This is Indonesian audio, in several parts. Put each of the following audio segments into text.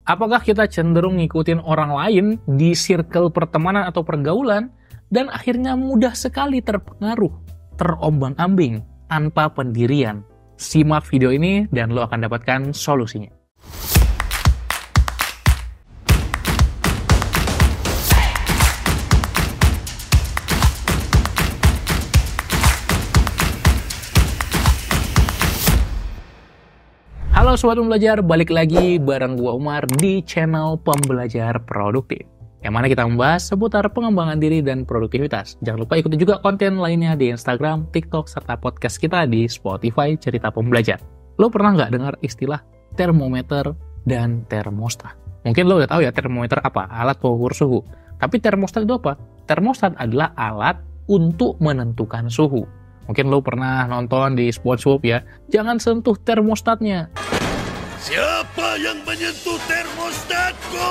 Apakah kita cenderung ngikutin orang lain di circle pertemanan atau pergaulan dan akhirnya mudah sekali terpengaruh, terombang-ambing, tanpa pendirian? Simak video ini dan lo akan dapatkan solusinya. Halo Sobat Pembelajar, balik lagi bareng gua Umar di channel Pembelajar Produktif, yang mana kita membahas seputar pengembangan diri dan produktivitas. Jangan lupa ikuti juga konten lainnya di Instagram, TikTok, serta podcast kita di Spotify Cerita Pembelajar. Lo pernah nggak dengar istilah termometer dan termostat? Mungkin lo udah tahu ya termometer apa? Alat pengukur suhu. Tapi termostat itu apa? Termostat adalah alat untuk menentukan suhu. Mungkin lo pernah nonton di SpongeBob ya, jangan sentuh termostatnya. Siapa yang menyentuh termostatku?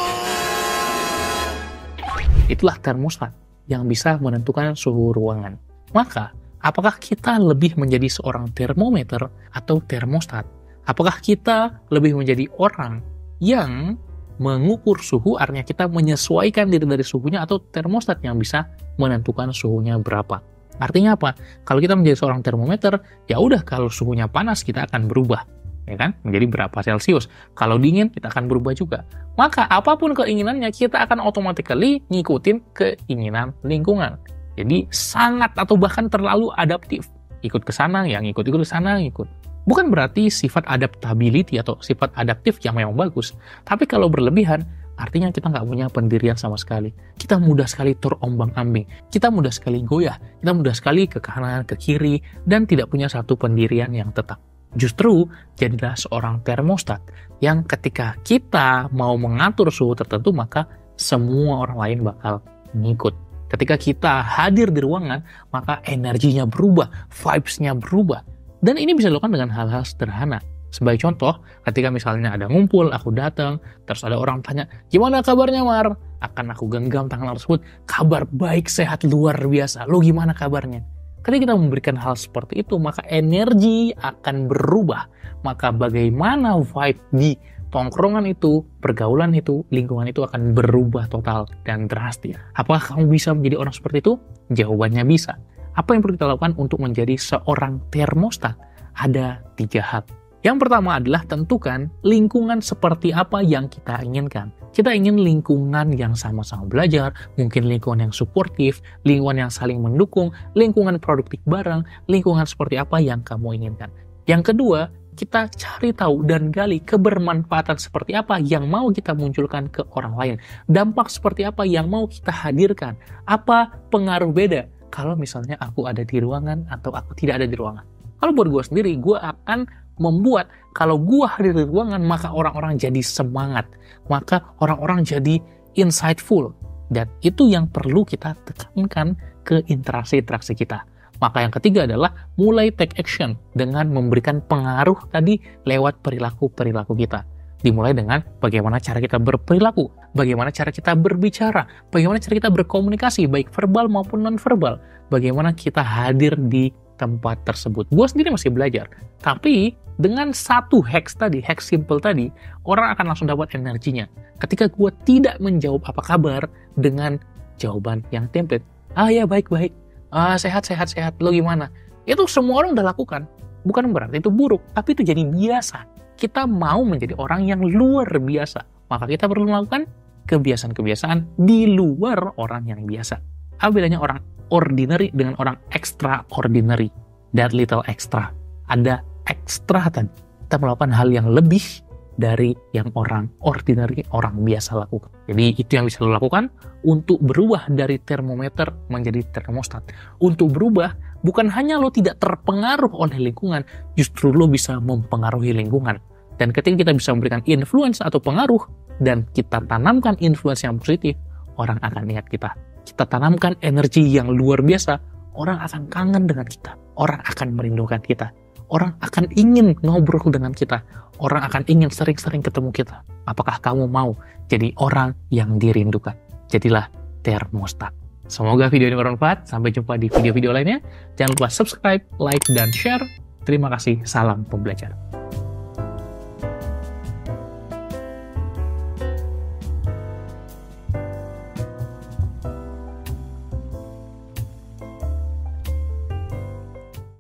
Itulah termostat yang bisa menentukan suhu ruangan. Maka, apakah kita lebih menjadi seorang termometer atau termostat? Apakah kita lebih menjadi orang yang mengukur suhu, artinya kita menyesuaikan diri dari suhunya, atau termostat yang bisa menentukan suhunya berapa? Artinya apa? Kalau kita menjadi seorang termometer, ya udah, kalau suhunya panas kita akan berubah, ya kan? Menjadi berapa Celcius. Kalau dingin kita akan berubah juga. Maka apapun keinginannya kita akan automatically ngikutin keinginan lingkungan. Jadi sangat atau bahkan terlalu adaptif. Ikut ke sana, yang ikut ke sana, ikut. Bukan berarti sifat adaptability atau sifat adaptif yang memang bagus. Tapi kalau berlebihan, artinya kita nggak punya pendirian sama sekali. Kita mudah sekali terombang-ambing. Kita mudah sekali goyah. Kita mudah sekali ke kanan, ke kiri, dan tidak punya satu pendirian yang tetap. Justru, jadilah seorang termostat yang ketika kita mau mengatur suhu tertentu, maka semua orang lain bakal ngikut. Ketika kita hadir di ruangan, maka energinya berubah, vibes-nya berubah. Dan ini bisa dilakukan dengan hal-hal sederhana. Sebagai contoh, ketika misalnya ada ngumpul, aku datang, terus ada orang tanya, gimana kabarnya Mar? Akan aku genggam tangan orang tersebut, kabar baik, sehat, luar biasa. Lo gimana kabarnya? Ketika kita memberikan hal seperti itu, maka energi akan berubah. Maka bagaimana vibe di tongkrongan itu, pergaulan itu, lingkungan itu akan berubah total dan drastis. Apakah kamu bisa menjadi orang seperti itu? Jawabannya bisa. Apa yang perlu kita lakukan untuk menjadi seorang termostat? Ada 3 hal. Yang pertama adalah tentukan lingkungan seperti apa yang kita inginkan. Kita ingin lingkungan yang sama-sama belajar, mungkin lingkungan yang suportif, lingkungan yang saling mendukung, lingkungan produktif bareng, lingkungan seperti apa yang kamu inginkan. Yang kedua, kita cari tahu dan gali kebermanfaatan seperti apa yang mau kita munculkan ke orang lain. Dampak seperti apa yang mau kita hadirkan. Apa pengaruh beda kalau misalnya aku ada di ruangan atau aku tidak ada di ruangan. Kalau buat gue sendiri, gue akan membuat kalau gue hadir di ruangan, maka orang-orang jadi semangat. Maka orang-orang jadi insightful. Dan itu yang perlu kita tekankan ke interaksi-interaksi kita. Maka yang ketiga adalah mulai take action dengan memberikan pengaruh tadi lewat perilaku-perilaku kita. Dimulai dengan bagaimana cara kita berperilaku, bagaimana cara kita berbicara, bagaimana cara kita berkomunikasi, baik verbal maupun non-verbal, bagaimana kita hadir di tempat tersebut. Gue sendiri masih belajar, tapi dengan satu hacks tadi, hack simple tadi, orang akan langsung dapat energinya. Ketika gue tidak menjawab apa kabar dengan jawaban yang template, ya baik-baik, sehat, lo gimana? Itu semua orang udah lakukan. Bukan berarti itu buruk, tapi itu jadi biasa. Kita mau menjadi orang yang luar biasa, maka kita perlu melakukan kebiasaan-kebiasaan di luar orang yang biasa. Apa bedanya orang ordinary dengan orang extraordinary? That little extra. Ada ekstra tadi. Kita melakukan hal yang lebih dari yang orang ordinary, orang biasa lakukan. Jadi itu yang bisa lo lakukan untuk berubah dari termometer menjadi termostat. Untuk berubah, bukan hanya lo tidak terpengaruh oleh lingkungan, justru lo bisa mempengaruhi lingkungan. Dan ketika kita bisa memberikan influence atau pengaruh, dan kita tanamkan influence yang positif, orang akan ingat kita. Kita tanamkan energi yang luar biasa, orang akan kangen dengan kita. Orang akan merindukan kita. Orang akan ingin ngobrol dengan kita. Orang akan ingin sering-sering ketemu kita. Apakah kamu mau jadi orang yang dirindukan? Jadilah termostat. Semoga video ini bermanfaat. Sampai jumpa di video-video lainnya. Jangan lupa subscribe, like, dan share. Terima kasih. Salam pembelajar.